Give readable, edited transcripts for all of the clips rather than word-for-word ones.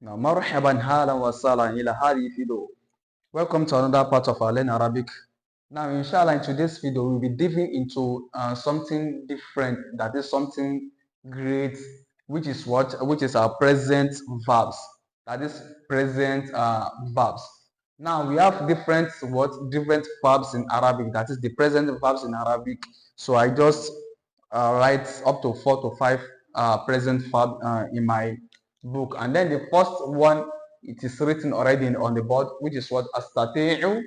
Now, marhaban halan wa salan ila hadi video. Welcome to another part of our Learn Arabic. Now, inshallah, in today's video, we'll be diving into something different. That is something great, which is what? Which is our present verbs. That is present verbs. Now, we have different verbs in Arabic. That is the present verbs in Arabic. So I just write up to 4 to 5 present verb in my book, and then the first one, it is written already on the board, which is what? Astati'u.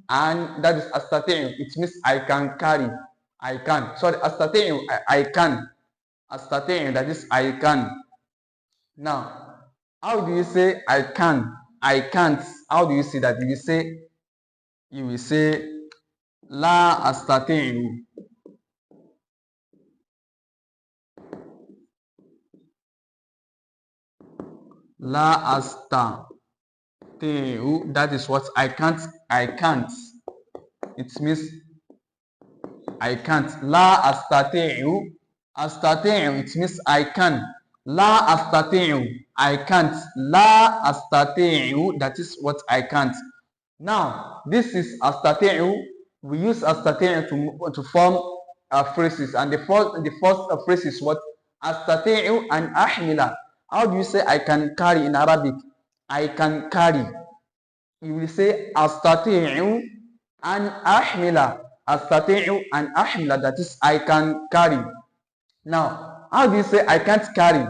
And that is astati'u. It means I can carry. I can. Sorry, astati'u, I can. Astati'u, that is I can. Now, how do you say I can? I can't. How do you say that? You will say la astati'u. La astati'u. That is what? I can't. I can't. It means I can't. La astati'u. Astati'u, it means I can. La astati'u, I can't. La astati'u, that is what? I can't. Now, this is astati'u. We use astati'u to form phrases, and the first phrase is what? Astati'u an ahmila. How do you say I can carry in Arabic? I can carry. You will say astati'u an ahmila. Astati'u an ahmila, that is I can carry. Now, how do you say I can't carry?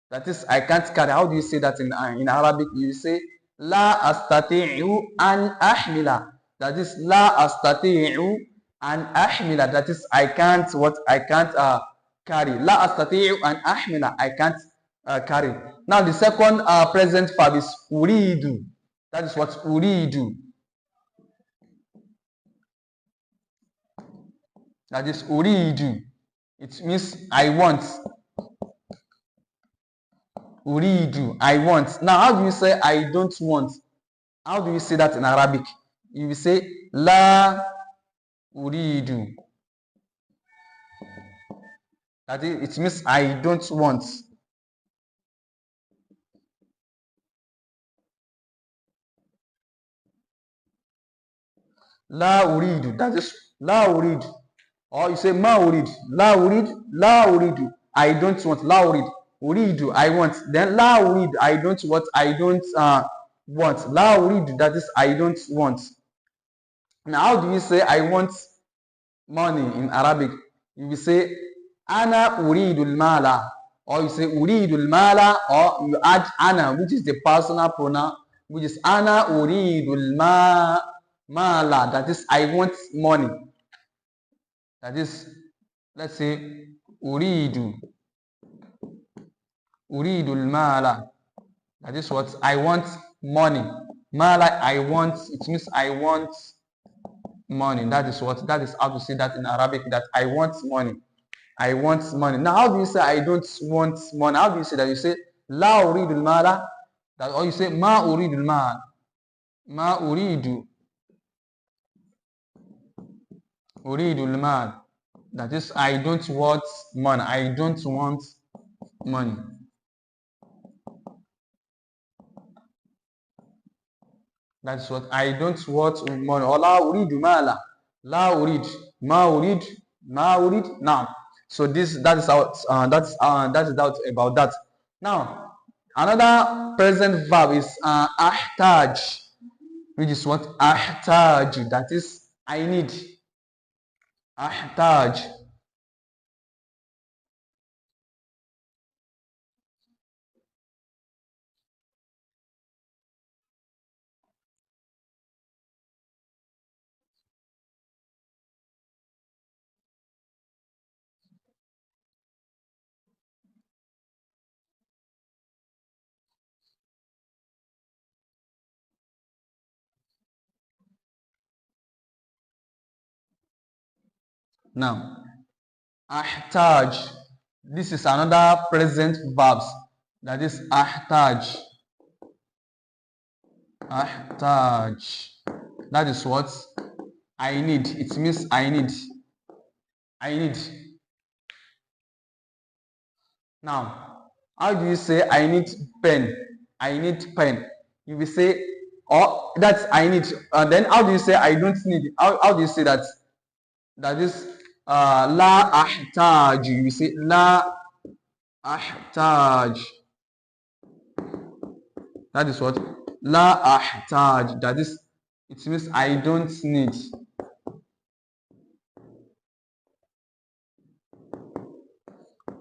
That is I can't carry. How do you say that in Arabic? You say la astati'u an ahmila. That is la astati'u an ahmila. That is I can't what? I can't carry. La astati'u an ahmila. I can't carry. Now the second present verb is uridu. That is what? Uridu. That is uridu. It means I want. Uridu, I want. Now, how do you say I don't want? How do you say that in Arabic? You will say la uridu. That is, it means I don't want. La uridu. That is la uridu. Or you say ma urid. La urid. La uridu. I don't want. La urid. Uridu, I want. Then la urid, I don't what? I don't want. La urid, that is I don't want. Now, how do you say I want money in Arabic? You will say ana uridul mala, or you say uridul mala, or you add ana, which is the personal pronoun, which is ana uridul mala. That is I want money. That is, let's say uridu. Uridul mala. That is what? I want money. Mala, I want. It means I want money. That is what? That is how to say that in Arabic, that I want money. I want money. Now, how do you say I don't want money? How do you say that? You say la uridul mala. That, or you say ma uridul mal. Ma uridu. Uridul mal. That is I don't want money. I don't want money. That's what I don't want money. Or la uridu mala. La urid. Ma urid. Ma urid. Now, so that is about that. Now, another present verb is ahtaj, which is what? Ahtaj. That is I need. Ahtaj. Now, ahtaj. This is another present verbs. That is ahtaj. Ahtaj. That is what? I need. It means I need. I need. Now, How do you say I need pen? I need pen. You will say, or that's I need. Then how do you say I don't need? How do you say that? That is la ahtaj. You will say la ahtaj. That is what? La ahtaj. That is, it means I don't need.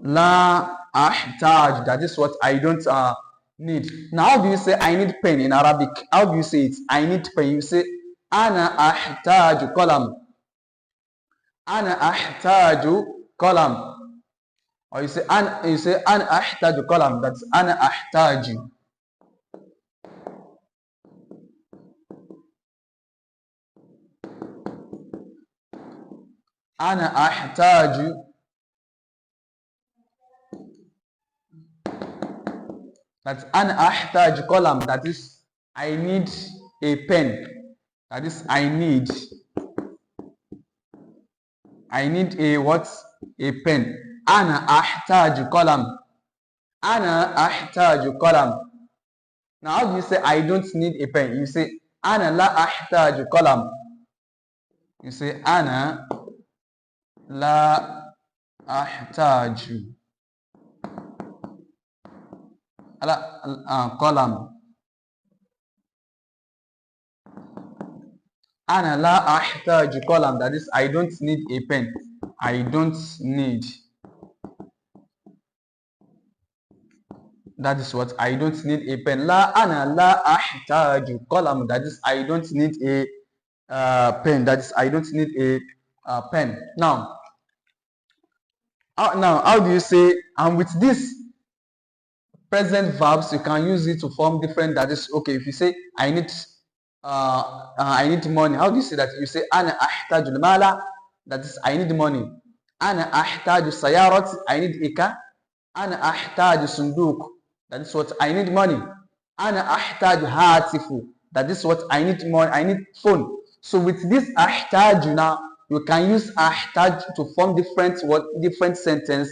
La ahtaj. That is what I don't need. Now, how do you say I need pen in Arabic? How do you say it? I need pen. You say ana ahtaju qalam. Ana ahtaju qalam. Or you say ana ahtaju qalam. That's ana ahtaju. Ana ahtaju. That's ana ahtaju qalam. That is, I need a pen. That is, I need a what? A pen. Ana ahtaju qalam. Ana ahtaju qalam. Now, how do you say I don't need a pen? You say ana la ahtaju qalam. You say ana la ahtaju qalam. Ana la ahtaju qalam. That is, I don't need a pen. I don't need. That is what? I don't need a pen. La ana la ahtaju qalam. That is, I don't need a pen. That is, I don't need a pen. Now, how do you say? And with this present verbs, you can use it to form different. That is, okay. If you say I need money, how do you say that? You say ana ahtaju mala. That is, I need money. Ana ahtaju sayarat. I need a car. Ana ahtaju sunduk. That is what? I need money. Ana ahtaju hatifu. That is what? I need money. I need phone. So with this ahtaju now, you can use ahtaju to form different sentence.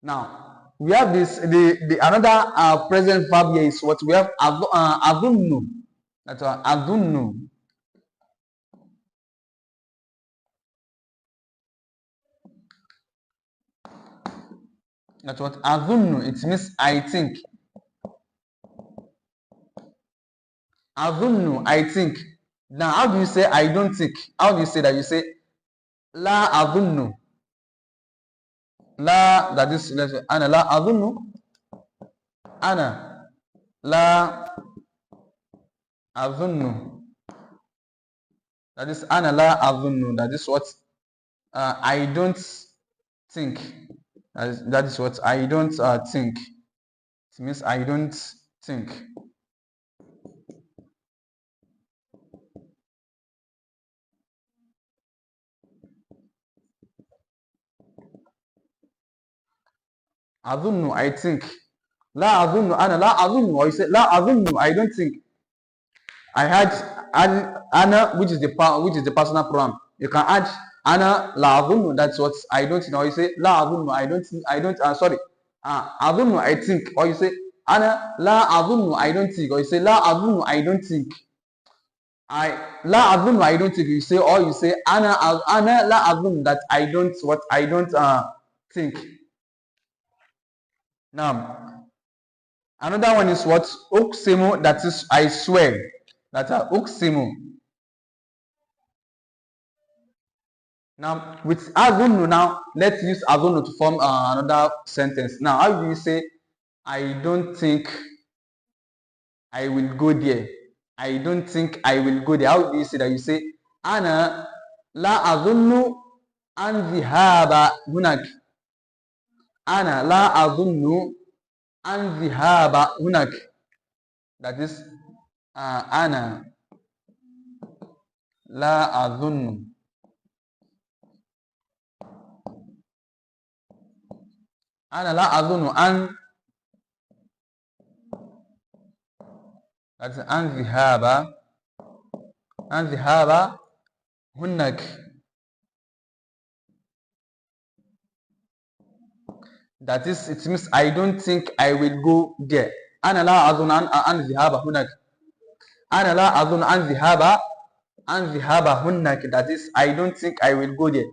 Now we have this. The another present verb here is what we have. Adunnu. That's what adunnu. That's what adunnu. It means I think. Adunnu, I think. Now, how do you say I don't think? How do you say that? You say la adunnu. La, that is, let's say, ana la adunnu. Ana la adunnu. That is ana la adunnu. That is what I don't think. That is what I don't think. It means I don't think. Adunnu, I think. La adunnu, ana la adunnu. Or you say la adunnu, I don't think. I had ana, which is the personal pronoun. You can add ana la adunnu. That's what I don't know. Or you say la adunnu, I don't think. Adunnu, I think. Or you say ana la adunnu, I don't think. Or you say la adunnu, I don't think. La adunnu, I don't think. You say, or you say ana la adunnu, that I don't think. Now, another one is what? Uksimu, that is, I swear. That's uksimu. Now, with adunnu, now, let's use adunnu to form another sentence. Now, how do you say, I don't think I will go there? I don't think I will go there. How do you say that? You say, ana la adunnu an dhihaba hunak. Ana la adunnu an dhihaba hunak. That is, ana la adunnu ana la adunnu an, that's an dhihaba hunak. That is, it means I don't think I will go there. أنا لا أظن أن ذهاب هناك. أنا لا أظن أن ذهاب هناك. That is, I don't think I will go there.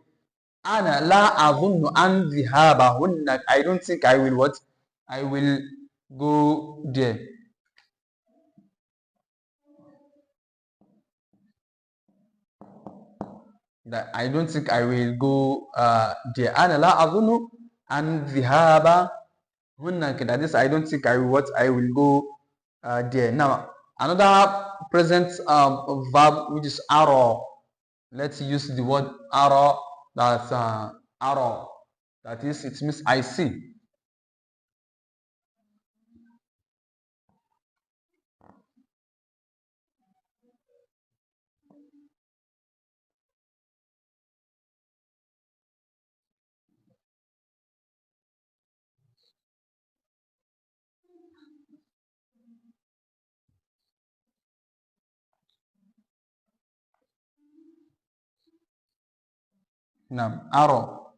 أنا لا أظن أن ذهاب هناك. I don't think I will what? I will go there. That I don't think I will go there. أنا لا أظن أن ذهاب هناك. That is, I don't think I will what? I will go there. Now, another present verb which is arrow. Let's use the word arrow. That's arrow. That is, it means I see. Now, arrow.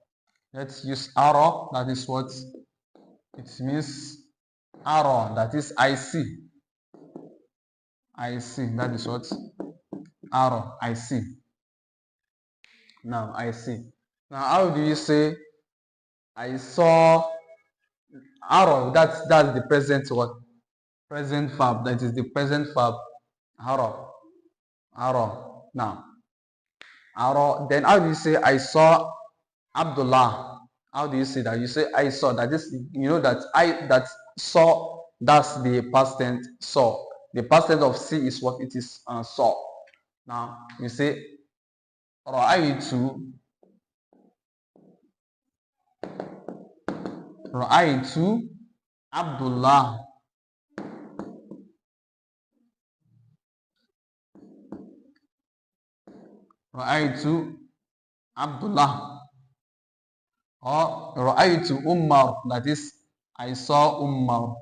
Let's use arrow. That is what it means. Arrow. That is I see. I see. That is what arrow. I see. Now I see. Now how do you say I saw arrow? That's the present what? Present verb. That is the present verb. Arrow. Arrow. Now arrow. Then how do you say I saw Abdullah? How do you say that? You say I saw. That is, you know that that saw. That's the past tense saw. The past tense of see is what it is saw. Now you say Ra'aytu. Ra'aytu Abdullah. Ra'aytu Abdullah. Or Ra'aytu Umar. That is, I saw Umar.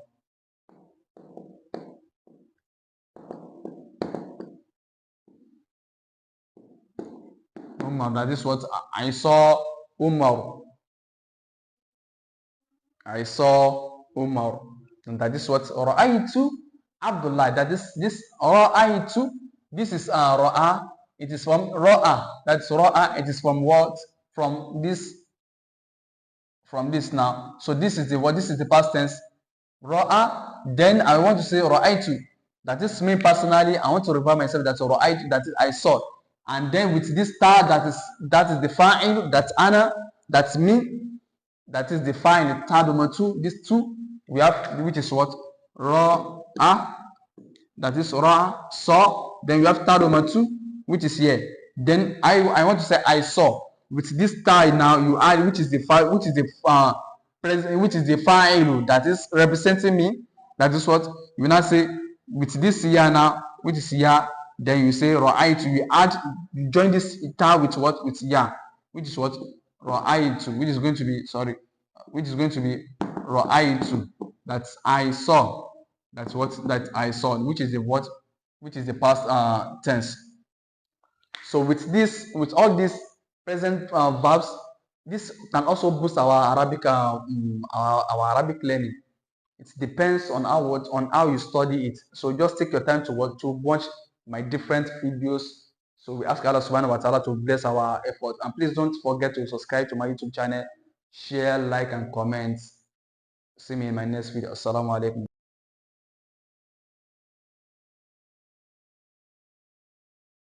Umar. That is what I saw Umar. I saw Umar. And that is what Ra'aytu Abdullah. That is this Ra'aytu. This is Ra'a. It is from Ra'a. That's Ra'a. It is from what? From this. From this now. So this is the what? This is the past tense. Ra'a. Then I want to say Ra'aytu. That is me personally. I want to refer myself. That's Ra'aytu. That is I saw. And then with this star, that is the fa'il. That's ana. That's me. That is the fa'il. Tab number 2. These two we have, which is what? Ra'a. That is Ra'a. Saw. Then we have tab number 2, which is here. Then I want to say I saw. With this tie now you add, which is the file, which is the file that is representing me. That is what you now say with this here now, which is here. Then you say Ra'aytu. You add, you join this tie with what? With ya, which is what? Ra'aytu, which is going to be Ra'aytu. That's I saw. That's what that I saw, which is the what? Which is the past tense. So with this, with all these present verbs, this can also boost our Arabic our Arabic learning. It depends on how you study it. So just take your time to watch my different videos. So we ask Allah subhanahu wa ta'ala to bless our effort. And please don't forget to subscribe to my YouTube channel, share, like, and comment. See me in my next video. Assalamu alaikum.